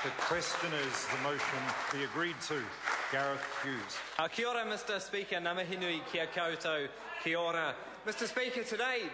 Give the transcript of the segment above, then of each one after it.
The questioners, the motion be agreed to. Gareth Hughes. Kia ora, Mr Speaker. Namahinui kia koutou. Kia ora. Mr Speaker, today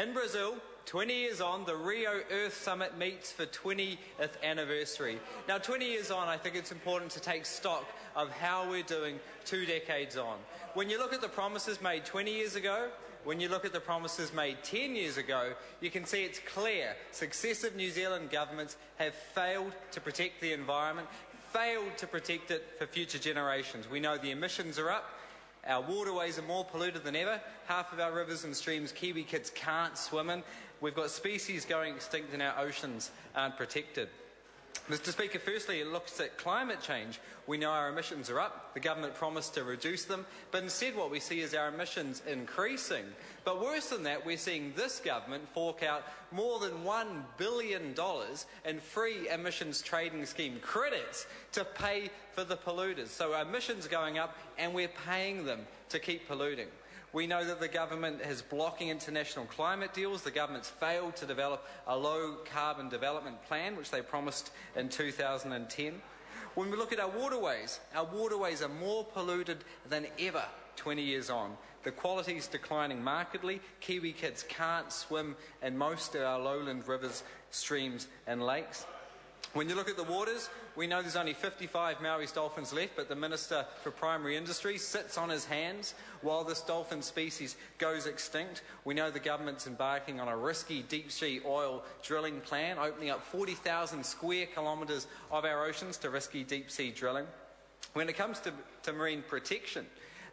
in Brazil, 20 years on, the Rio Earth Summit meets for 20th anniversary. Now, 20 years on, I think it's important to take stock of how we're doing 2 decades on. When you look at the promises made 20 years ago, when you look at the promises made 10 years ago, you can see it's clear successive New Zealand governments have failed to protect the environment, failed to protect it for future generations. We know the emissions are up. Our waterways are more polluted than ever. Half of our rivers and streams Kiwi kids can't swim in. We've got species going extinct and our oceans aren't protected. Mr Speaker, firstly, it looks at climate change. We know our emissions are up. The government promised to reduce them, but instead what we see is our emissions increasing. But worse than that, we're seeing this government fork out more than $1 billion in free emissions trading scheme credits to pay for the polluters. So our emissions are going up and we're paying them to keep polluting. We know that the government is blocking international climate deals. The government's failed to develop a low-carbon development plan, which they promised in 2010. When we look at our waterways are more polluted than ever 20 years on. The quality is declining markedly. Kiwi kids can't swim in most of our lowland rivers, streams and lakes. When you look at the waters, we know there's only 55 Maori's dolphins left, but the Minister for Primary Industries sits on his hands while this dolphin species goes extinct. We know the government's embarking on a risky deep-sea oil drilling plan, opening up 40,000 square kilometres of our oceans to risky deep-sea drilling. When it comes to marine protection,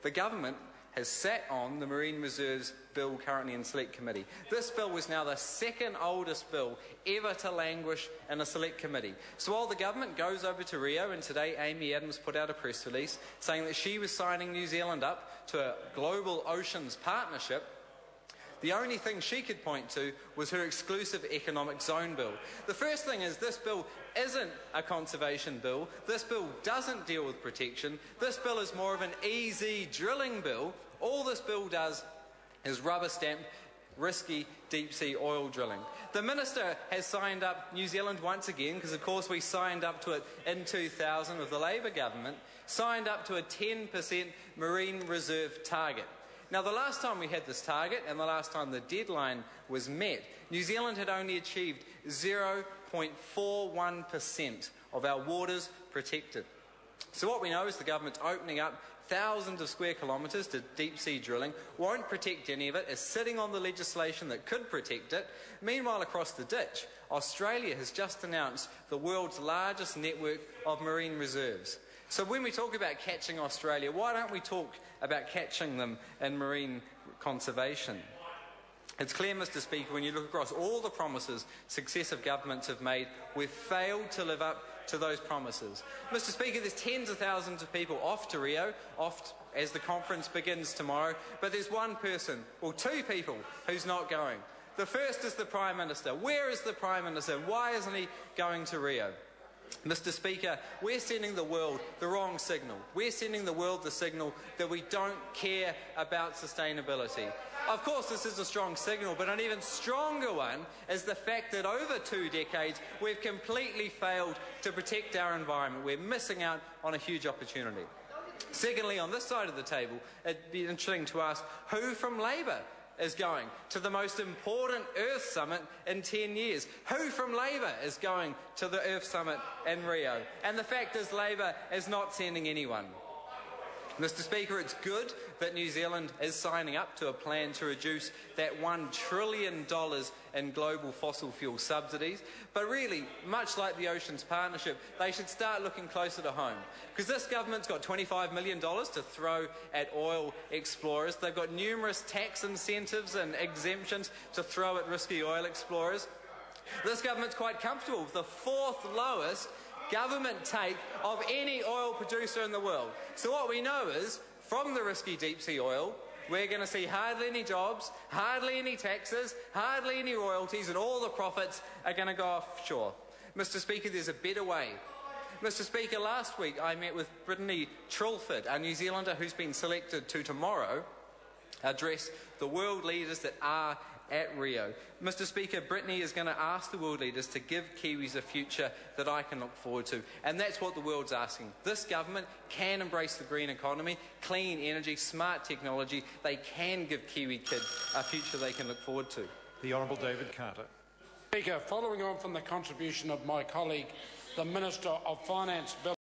the government has sat on the Marine Reserves Bill currently in Select Committee. This bill was now the second oldest bill ever to languish in a Select Committee. So while the government goes over to Rio, and today Amy Adams put out a press release saying that she was signing New Zealand up to a global oceans partnership, the only thing she could point to was her exclusive economic zone bill. The first thing is this bill isn't a conservation bill. This bill doesn't deal with protection. This bill is more of an easy drilling bill. All this bill does is rubber stamp risky deep-sea oil drilling. The Minister has signed up New Zealand once again, because of course we signed up to it in 2000 with the Labour government, signed up to a 10% marine reserve target. Now, the last time we had this target and the last time the deadline was met, New Zealand had only achieved 0.41% of our waters protected. So what we know is the government's opening up thousands of square kilometres to deep-sea drilling, won't protect any of it, is sitting on the legislation that could protect it. Meanwhile, across the ditch, Australia has just announced the world's largest network of marine reserves. So when we talk about catching Australia, why don't we talk about catching them in marine conservation? It's clear, Mr Speaker, when you look across all the promises successive governments have made, we've failed to live up to those promises. Mr Speaker, there's tens of thousands of people off to Rio, off as the conference begins tomorrow, but there's one person, well, two people, who's not going. The first is the Prime Minister. Where is the Prime Minister? Why isn't he going to Rio? Mr Speaker, we're sending the world the wrong signal. We're sending the world the signal that we don't care about sustainability. Of course, this is a strong signal, but an even stronger one is the fact that over 2 decades, we've completely failed to protect our environment. We're missing out on a huge opportunity. Secondly, on this side of the table, it'd be interesting to ask who from Labour is going to the most important Earth Summit in 10 years. Who from Labour is going to the Earth Summit in Rio? And the fact is Labour is not sending anyone. Mr Speaker, it's good that New Zealand is signing up to a plan to reduce that $1 trillion in global fossil fuel subsidies, but really, much like the Oceans Partnership, they should start looking closer to home. Because this government's got $25 million to throw at oil explorers. They've got numerous tax incentives and exemptions to throw at risky oil explorers. This government's quite comfortable with the 4th lowest government take of any oil producer in the world. So what we know is, from the risky deep-sea oil, we're going to see hardly any jobs, hardly any taxes, hardly any royalties, and all the profits are going to go offshore. Mr Speaker, there's a better way. Mr Speaker, last week I met with Brittany Trilford, a New Zealander who's been selected to tomorrow address the world leaders that are at Rio. Mr Speaker, Brittany is going to ask the world leaders to give Kiwis a future that I can look forward to. And that's what the world's asking. This government can embrace the green economy, clean energy, smart technology. They can give Kiwi kids a future they can look forward to. The Honourable David Carter. Speaker, following on from the contribution of my colleague, the Minister of Finance, Bill